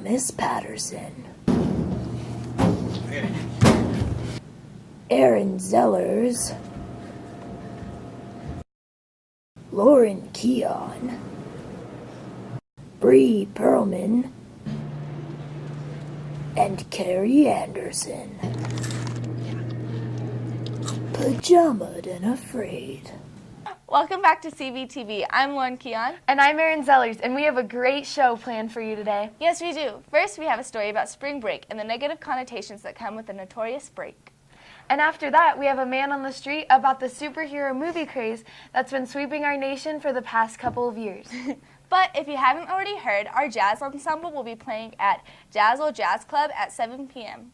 Miss Patterson, Aaron Zellers, Lauren Keon, Bree Perlman, and Carrie Anderson. Pajamaed and afraid. Welcome back to Cvtv. I'm Lauren Keon. And I'm Aaron Zellers, and we have a great show planned for you today. Yes, we do. First, we have a story about spring break and the negative connotations that come with the notorious break. And after that, we have a man on the street about the superhero movie craze that's been sweeping our nation for the past couple of years. But if you haven't already heard, our jazz ensemble will be playing at Jazzle Jazz Club at 7 p.m.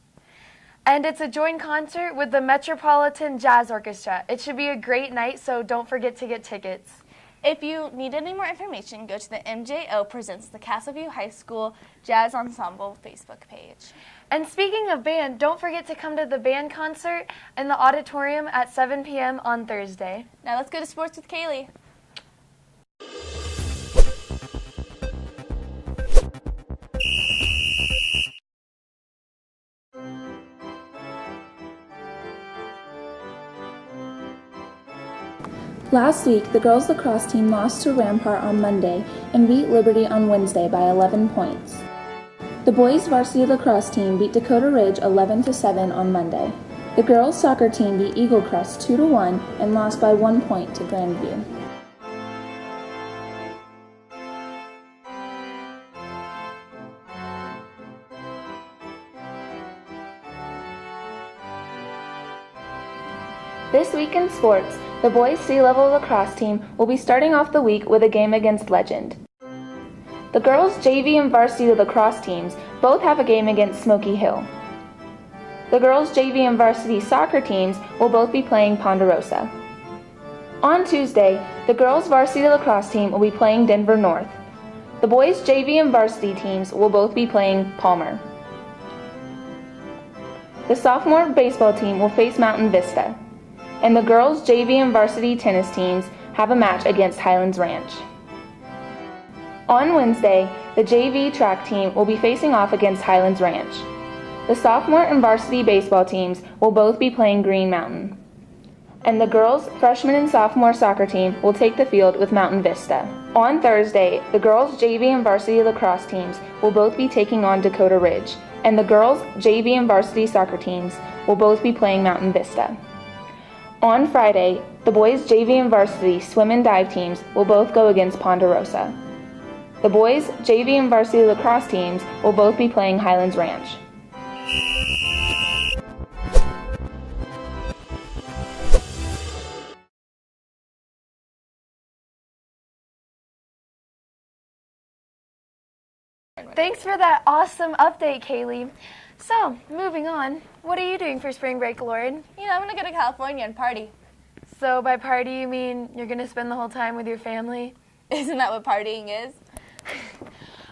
And it's a joint concert with the Metropolitan Jazz Orchestra. It should be a great night, so don't forget to get tickets. If you need any more information, go to the MJO Presents the Castleview High School Jazz Ensemble Facebook page. And speaking of band, don't forget to come to the band concert in the auditorium at 7 p.m. on Thursday. Now let's go to sports with Kaylee. Last week, the girls lacrosse team lost to Rampart on Monday and beat Liberty on Wednesday by 11 points. The boys varsity lacrosse team beat Dakota Ridge 11-7 on Monday. The girls soccer team beat Eagle Crest 2-1 and lost by 1 point to Grandview. This week in sports, the boys C-level lacrosse team will be starting off the week with a game against Legend. The girls JV and varsity lacrosse teams both have a game against Smoky Hill. The girls JV and varsity soccer teams will both be playing Ponderosa. On Tuesday, the girls varsity lacrosse team will be playing Denver North. The boys JV and varsity teams will both be playing Palmer. The sophomore baseball team will face Mountain Vista. And the girls' JV and varsity tennis teams have a match against Highlands Ranch. On Wednesday, the JV track team will be facing off against Highlands Ranch. The sophomore and varsity baseball teams will both be playing Green Mountain. And the girls' freshman and sophomore soccer team will take the field with Mountain Vista. On Thursday, the girls' JV and varsity lacrosse teams will both be taking on Dakota Ridge. And the girls' JV and varsity soccer teams will both be playing Mountain Vista. On Friday, the boys' JV and varsity swim and dive teams will both go against Ponderosa. The boys' JV and varsity lacrosse teams will both be playing Highlands Ranch. Thanks for that awesome update, Kaylee. So, moving on, what are you doing for spring break, Lauren? You know, I'm going to go to California and party. So by party, you mean you're going to spend the whole time with your family? Isn't that what partying is?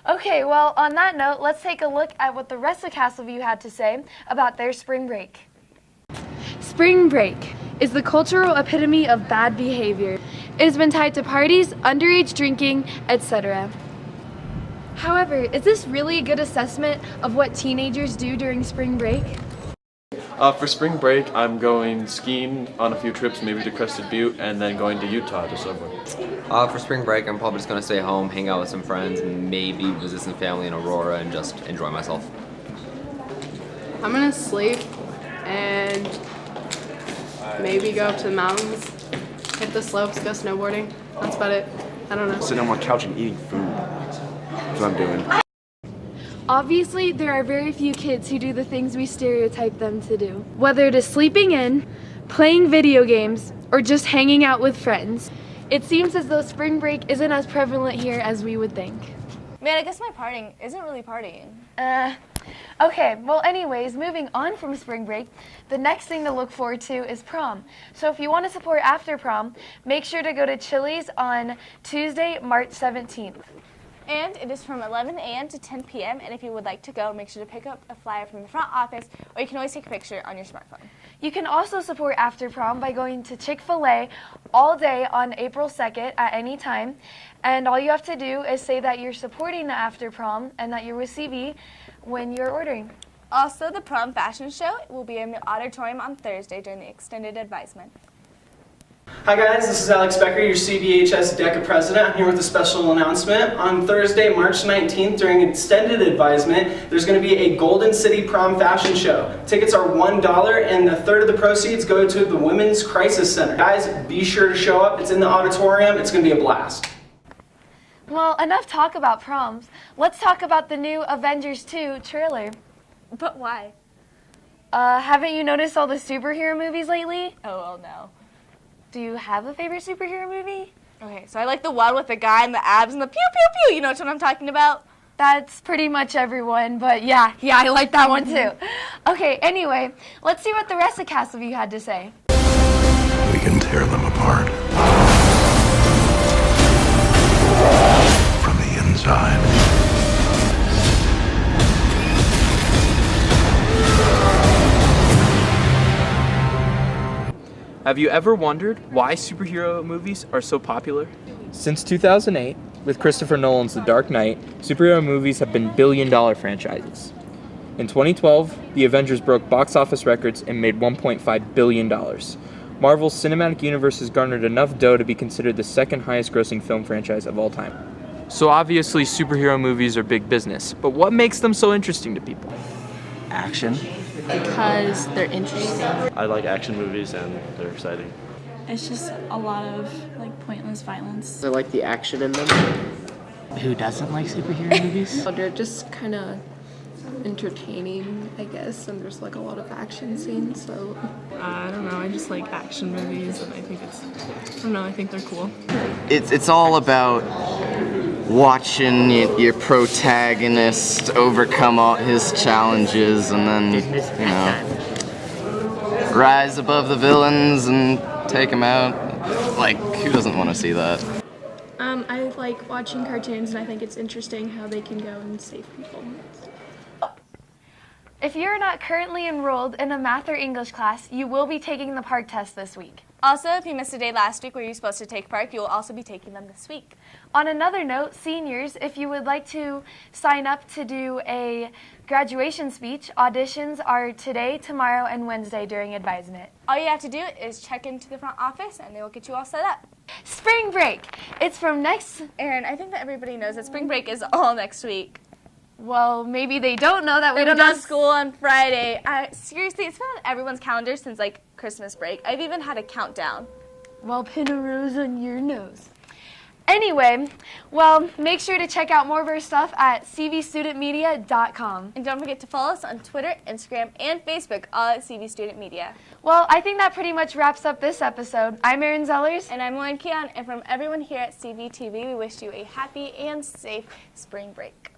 Okay, well, on that note, let's take a look at what the rest of Castleview had to say about their spring break. Spring break is the cultural epitome of bad behavior. It has been tied to parties, underage drinking, etc. However, is this really a good assessment of what teenagers do during spring break? For spring break, I'm going skiing on a few trips, maybe to Crested Butte, and then going to Utah to somewhere. For spring break, I'm probably just going to stay home, hang out with some friends, and maybe visit some family in Aurora and just enjoy myself. I'm going to sleep and maybe go up to the mountains, hit the slopes, go snowboarding. That's about it. I don't know. Sitting on my couch and eating food. That's what I'm doing. Obviously, there are very few kids who do the things we stereotype them to do. Whether it is sleeping in, playing video games, or just hanging out with friends. It seems as though spring break isn't as prevalent here as we would think. Man, I guess my partying isn't really partying. Okay, well anyways, moving on from spring break, the next thing to look forward to is prom. So if you want to support after prom, make sure to go to Chili's on Tuesday, March 17th. And it is from 11 a.m. to 10 p.m. And if you would like to go, make sure to pick up a flyer from the front office, or you can always take a picture on your smartphone. You can also support After Prom by going to Chick-fil-A all day on April 2nd at any time. And all you have to do is say that you're supporting the After Prom and that you're with CV when you're ordering. Also, the prom fashion show will be in the auditorium on Thursday during the extended advisement. Hi guys, this is Alex Becker, your CVHS DECA president. I'm here with a special announcement. On Thursday, March 19th, during extended advisement, there's going to be a Golden City Prom fashion show. Tickets are $1 and a third of the proceeds go to the Women's Crisis Center. Guys, be sure to show up. It's in the auditorium. It's going to be a blast. Well, enough talk about proms. Let's talk about the new Avengers 2 trailer. But why? Haven't you noticed all the superhero movies lately? Oh, well, no. Do you have a favorite superhero movie? Okay, so I like the one with the guy and the abs and the pew pew pew. You know what I'm talking about? That's pretty much everyone, but yeah, I like that one too. Okay, anyway, let's see what the rest of Cvtv had to say. We can tear them apart from the inside. Have you ever wondered why superhero movies are so popular? Since 2008, with Christopher Nolan's The Dark Knight, superhero movies have been billion-dollar franchises. In 2012, The Avengers broke box office records and made $1.5 billion. Marvel's cinematic universe has garnered enough dough to be considered the second highest-grossing film franchise of all time. So obviously superhero movies are big business, but what makes them so interesting to people? Action. Because they're interesting. I like action movies and they're exciting. It's just a lot of like pointless violence. I like the action in them. Who doesn't like superhero movies? They're just kind of entertaining, I guess, and there's like a lot of action scenes, so. I don't know, I just like action movies and I think they're cool. It's all about watching your protagonist overcome all his challenges and then, you know, rise above the villains and take them out. Like, who doesn't want to see that? I like watching cartoons and I think it's interesting how they can go and save people. If you're not currently enrolled in a math or English class, you will be taking the PARCC test this week. Also, if you missed a day last week where you were supposed to take PARCC, you will also be taking them this week. On another note, seniors, if you would like to sign up to do a graduation speech, auditions are today, tomorrow, and Wednesday during advisement. All you have to do is check into the front office and they will get you all set up. Spring break! It's from next... Aaron, I think that everybody knows that spring break is all next week. Well, maybe they don't know that we don't have school on Friday. Seriously, it's been on everyone's calendar since like Christmas break. I've even had a countdown. Well, pin a rose on your nose. Anyway, well, make sure to check out more of our stuff at cvstudentmedia.com. And don't forget to follow us on Twitter, Instagram, and Facebook, all at CV Student Media. Well, I think that pretty much wraps up this episode. I'm Erin Zellers. And I'm Lauren Keon. And from everyone here at Cvtv, we wish you a happy and safe spring break.